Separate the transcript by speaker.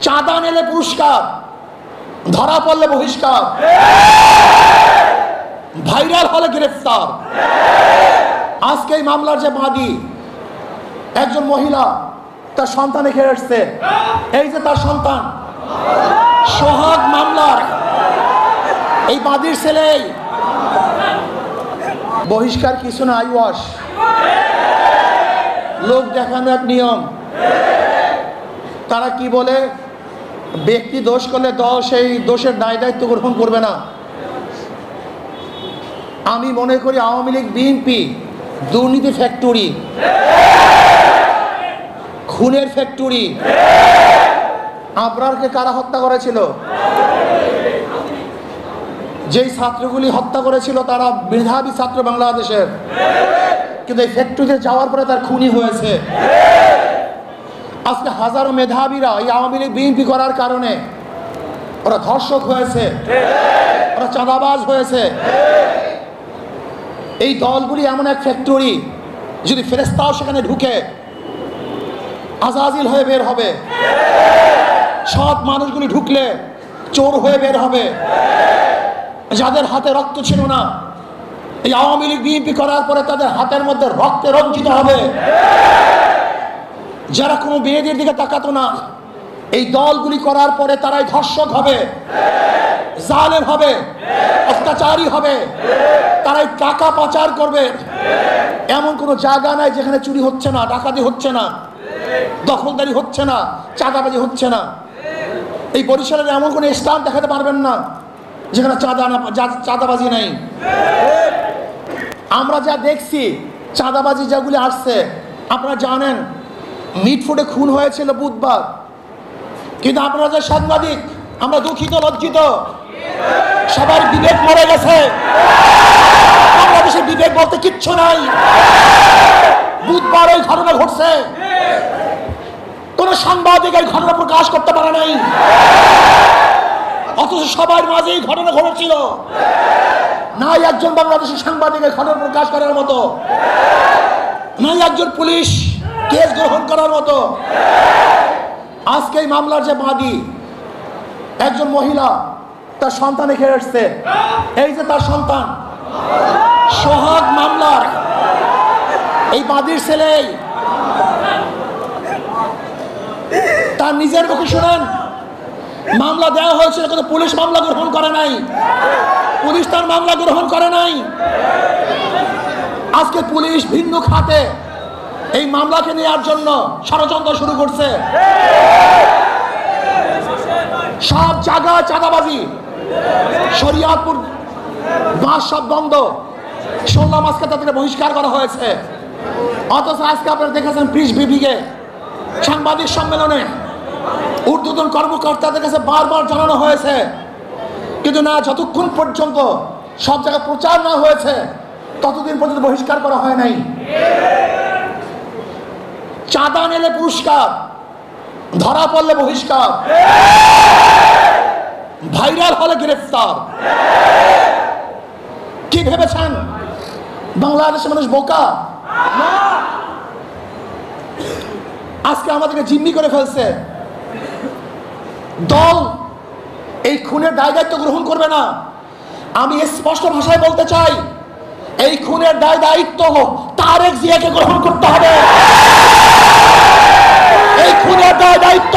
Speaker 1: চাঁদা নিলে পুরস্কার, ধরা পড়লে বহিষ্কার, ভাইরাল হলে গ্রেফতার। আজকে এই মামলার যে বাদী একজন মহিলা, তার সন্তান রেখে এসছে, এই যে তার সন্তান, সোহাগ মামলার এই বাদীর ছেলে। বহিষ্কার কিছু না, আইওয়াশ লোক দেখানো এক নিয়ম। তারা কি বলে, ব্যক্তি দোষ করলে দল সেই দোষের দায় দায়িত্ব গ্রহণ করবে না। আমি মনে করি আওয়ামী লীগ বিএনপি দুর্নীতি ফ্যাক্টরি, খুনের ফ্যাক্টরি। আবরারকে কারা হত্যা করেছিল? যেই ছাত্রগুলি হত্যা করেছিল তারা মেধাবী ছাত্র বাংলাদেশের, কিন্তু এই ফ্যাক্টরিতে যাওয়ার পরে তার খুনি হয়েছে। আজকে হাজারো মেধাবীরা এই আওয়ামী লীগ বিএনপি করার কারণে ওরা ধর্ষক হয়েছে, ওরা চাঁদাবাজ হয়েছে। এই দলগুলি এমন এক ফ্যাক্টরি, যদি ফেরেশতাও সেখানে ঢুকে আজাজিল হয়ে বের হবে, সৎ মানুষগুলি ঢুকলে চোর হয়ে বের হবে। যাদের হাতে রক্ত ছিল না, এই আওয়ামী লীগ বিএনপি করার পরে তাদের হাতের মধ্যে রক্তে রঞ্জিত হবে। যারা কোনো মেয়েদের দিকে তাকাতো না, এই দলগুলি করার পরে তারাই ধর্ষক হবে, জালেম হবে, অত্যাচারী হবে, তারাই টাকা পাচার করবে। এমন কোনো জায়গা নাই যেখানে চুরি হচ্ছে না, ডাকাতি হচ্ছে না, দখলদারি হচ্ছে না, চাঁদাবাজি হচ্ছে না। এই বরিশালের এমন কোনো স্থান দেখাতে পারবেন না যেখানে চাঁদাবাজি নাই। আমরা যা দেখছি চাঁদাবাজি যেগুলি আসছে, আপনারা জানেন মিটফুটে খুন হয়েছিল বুধবার, কিন্তু আপনারা যে সাংবাদিক, আমরা দুঃখিত, লজ্জিত। সবার বিবেক মরে গেছে, বাংলাদেশের বিবেক বলতে কিচ্ছু নাই। বুধবার এই ঘটনা ঘটছে, কোন সাংবাদিক এই ঘটনা প্রকাশ করতে পারে নাই, অথচ সবার মাঝে এই ঘটনা ঘটেছিল। নাই একজন বাংলাদেশের সাংবাদিকের ঘটনা প্রকাশ করার মতো, নাই একজন পুলিশ কেস গ্রহণ করার মতো। আজকে এই মামলার যে বাদী একজন মহিলা, তার সন্তান রেখে এসছে, এই যে তার সন্তান, সোহাগ মামলার এই বাদীর ছেলে। তার নিজের মুখে শুনেন, মামলা দেওয়া হয়েছিল কিন্তু পুলিশ মামলা গ্রহণ করে নাই, পুলিশ তার মামলা গ্রহণ করে নাই। আজকে পুলিশ ভিন্ন খাতে এই মামলাকে নেওয়ার জন্য ষড়যন্ত্র শুরু করছে। সব জায়গায় চাঁদাবাজি, শরিয়াতপুর বাস সব বন্ধ, 16 মাসকে তাদের বহিষ্কার করা হয়েছে। অথচ আজকে আপনারা দেখেছেন প্রিস বিভাগে সাংবাদিক সম্মেলনে ঊর্ধ্বতন কর্মকর্তাদের কাছে বারবার জানানো হয়েছে, কিন্তু না, যতক্ষণ পর্যন্ত সব জায়গায় প্রচার না হয়েছে ততদিন পর্যন্ত বহিষ্কার করা হয় নাই। চাঁদা নিলে পুরস্কার, ধরা পড়লে বহিষ্কার, ভাইরাল হলে গ্রেফতার। কি ভেবেছেন বাংলাদেশের মানুষ বোকা? আজকে আমাদেরকে জিম্মি করে ফেলছে। দল এই খুনের দায় দায়িত্ব গ্রহণ করবে না। আমি স্পষ্ট ভাষায় বলতে চাই, এই খুনের দায় দায়িত্ব তারেক জিয়াকে গ্রহণ করতে হবে। এই খুনের দায় দায়িত্ব